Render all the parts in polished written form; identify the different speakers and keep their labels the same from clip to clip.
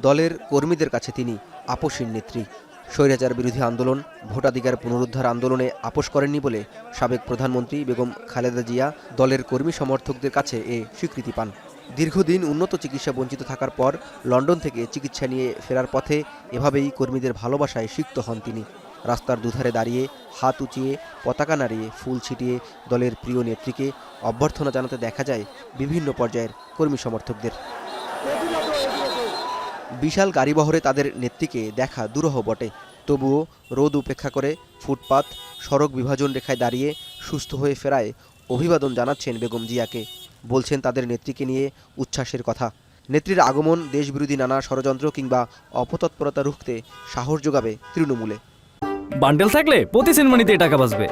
Speaker 1: দলের কর্মীদের কাছে তিনি আপোষের নেত্রী। স্বৈরাচার বিরোধী আন্দোলন, ভোটাধিকার পুনরুদ্ধার আন্দোলনে আপোষ করেননি বলে সাবেক প্রধানমন্ত্রী বেগম খালেদা জিয়া দলের কর্মী সমর্থকদের কাছে এ স্বীকৃতি পান। দীর্ঘদিন উন্নত চিকিৎসা বঞ্চিত থাকার পর লন্ডন থেকে চিকিৎসা নিয়ে ফেরার পথে এভাবেই কর্মীদের ভালোবাসায় সিক্ত হন তিনি। রাস্তার দুধারে দাঁড়িয়ে হাত উঁচিয়ে পতাকা নাড়িয়ে ফুল ছিটিয়ে দলের প্রিয় নেত্রীকে অভ্যর্থনা জানাতে দেখা যায় বিভিন্ন পর্যায়ের কর্মী সমর্থকদের। বিশাল গাড়িবহরে তাদের নেত্রীকে দেখা দুরূহ বটে, তবুও রোদ উপেক্ষা করে ফুটপাত, সড়ক বিভাজন রেখায় দাঁড়িয়ে সুস্থ হয়ে ফেরায় অভিবাদন জানাচ্ছেন বেগম জিয়াকে। বলছেন তাদের নেত্রীকে নিয়ে উচ্ছ্বাসের কথা। নেত্রীর আগমন দেশবিরোধী নানা ষড়যন্ত্র কিংবা অপতৎপরতা রুখতে সাহস যোগাবে তৃণমূলে।
Speaker 2: বান্ডেল থাকলে প্রতি সেনমানিতে টাকা বাঁচবে।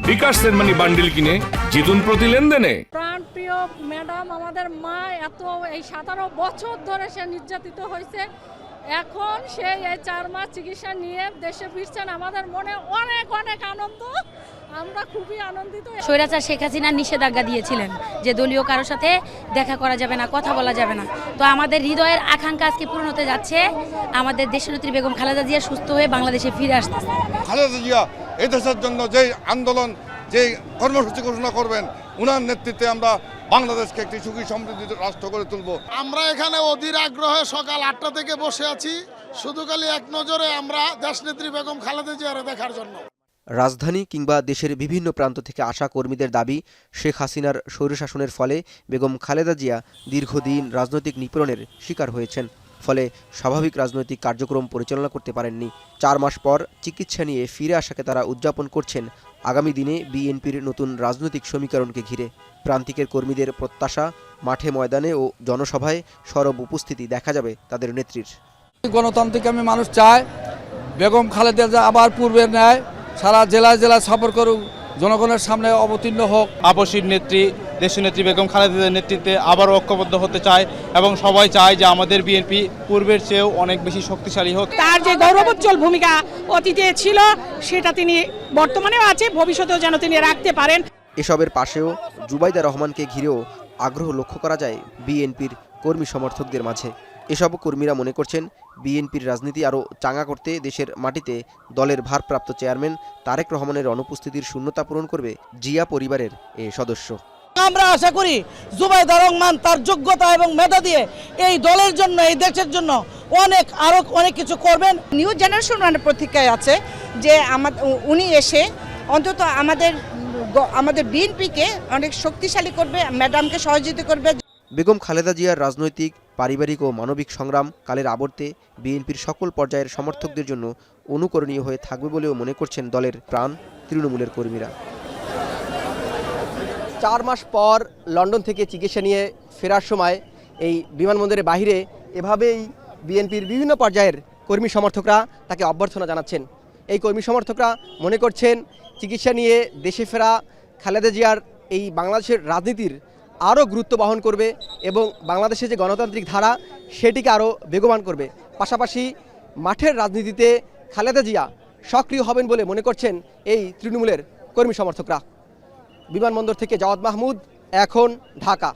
Speaker 3: বিকাশ সেনমানি বান্ডেল কিনে জিতুন প্রতি লেনদেনে।
Speaker 4: প্রাণপ্রিয় ম্যাডাম, আমাদের মা এত এই 17 বছর ধরে সে নির্যাতিত হয়েছে, এখন সে এই 4 মাস চিকিৎসা নিয়ে দেশে ফিরছেন। আমাদের মনে অনেক অনেক আনন্দ, আমরা খুবই আনন্দিত।
Speaker 5: স্বৈরাচার শেখ হাসিনা নিষেধাজ্ঞা দিয়েছিলেন যে দলীয় কারোর সাথে দেখা করা যাবে না, কথা বলা যাবে না। তো আমাদের হৃদয়ের আকাঙ্ক্ষা আজকে পূরণ হতে যাচ্ছে। আমাদের দেশনেত্রী বেগম খালেদা জিয়া সুস্থ হয়ে বাংলাদেশে ফিরে আসতেছে।
Speaker 6: খালেদা জিয়া এই দেশের জন্য যে আন্দোলন, যে কর্মসূচি ঘোষণা করবেন, উনার নেতৃত্বে আমরা বাংলাদেশকে একটি সুখী সমৃদ্ধ রাষ্ট্র করে তুলব।
Speaker 7: আমরা এখানে অধীর আগ্রহে সকাল 8টা থেকে বসে আছি, শুধু খালি এক নজরে আমরা দেশনেত্রী বেগম খালেদা জিয়ারে দেখার জন্য।
Speaker 1: রাজধানী কিংবা দেশের বিভিন্ন প্রান্ত থেকে আসা কর্মীদের দাবি, শেখ হাসিনার স্বৈরশাসনের ফলে বেগম খালেদা জিয়া দীর্ঘদিন রাজনৈতিক নিপীড়নের শিকার হয়েছেন। ফলে স্বাভাবিক রাজনৈতিক কার্যক্রম পরিচালনা করতে পারেননি। 4 মাস পর চিকিৎসা নিয়ে ফিরে আসাকে তারা উদযাপন করছেন আগামী দিনে বিএনপির নতুন রাজনৈতিক সমীকরণকে ঘিরে। প্রান্তিকের কর্মীদের প্রত্যাশা, মাঠে ময়দানে ও জনসভায় সরব উপস্থিতি দেখা যাবে তাদের নেত্রীর।
Speaker 8: গণতান্ত্রিক আমি মানুষ চায় বেগম খালেদা জিয়া আবার পূর্বের ন্যায় সারা জেলায় জেলায় সফর করুক, জনগণের সামনে অবতীর্ণ হোক।
Speaker 9: আপসীর নেত্রী দেশনেত্রী বেগম খালেদার নেতৃত্বে আবারও ঐক্যবদ্ধ হতে চায় এবং সবাই চায় যে আমাদের বিএনপি পূর্বের চেয়েও অনেক বেশি শক্তিশালী হোক।
Speaker 4: তার যে গৌরবোজ্জ্বল ভূমিকা অতীতে ছিল, সেটা তিনি বর্তমানেও আছে, ভবিষ্যতেও যেন তিনি রাখতে পারেন।
Speaker 1: এসবের পাশেও জুবাইদা রহমানকে ঘিরেও আগ্রহ লক্ষ্য করা যায় বিএনপির কর্মী সমর্থকদের মাঝে। এসব কর্মীরা মনে করছেন বিএনপির রাজনীতি আরও চাঙ্গা করতে দেশের মাটিতে দলের ভারপ্রাপ্ত চেয়ারম্যান তারেক রহমানের অনুপস্থিতির শূন্যতা পূরণ করবে জিয়া পরিবারের এ সদস্য।
Speaker 10: আমরা আশা করি জুবাইদা রহমান তার যোগ্যতা এবং মেধা দিয়ে এই দলের জন্য, এই দেশের জন্য আরো অনেক কিছু করবেন।
Speaker 11: নিউ জেনারেশন প্রতীক্ষায় আছে যে উনি এসে অন্তত আমাদের বিএনপিকে অনেক শক্তিশালী করবে, ম্যাডামকে সহযোগিতা করবে।
Speaker 1: বেগম খালেদা জিয়ার রাজনৈতিক, পারিবারিক ও মানবিক সংগ্রাম কালের আবর্তে বিএনপির সকল পর্যায়ের সমর্থকদের জন্য অনুকরণীয় হয়ে থাকবে বলেও মনে করছেন দলের প্রাণ তৃণমূলের কর্মীরা। 4 মাস পর লন্ডন থেকে চিকিৎসা নিয়ে ফেরার সময় এই বিমানবন্দরের বাহিরে এভাবেই বিএনপির বিভিন্ন পর্যায়ের কর্মী সমর্থকরা তাকে অভ্যর্থনা জানাচ্ছেন। এই কর্মী সমর্থকরা মনে করছেন চিকিৎসা নিয়ে দেশে ফেরা খালেদা জিয়ার এই বাংলাদেশের রাজনীতির আরও গুরুত্ব বহন করবে এবং বাংলাদেশের যে গণতান্ত্রিক ধারা সেটিকে আরও বেগবান করবে। পাশাপাশি মাঠের রাজনীতিতে খালেদা জিয়া সক্রিয় হবেন বলে মনে করছেন এই তৃণমূলের কর্মী সমর্থকরা। বিমানবন্দর থেকে জাওয়াদ মাহমুদ, এখন, ঢাকা।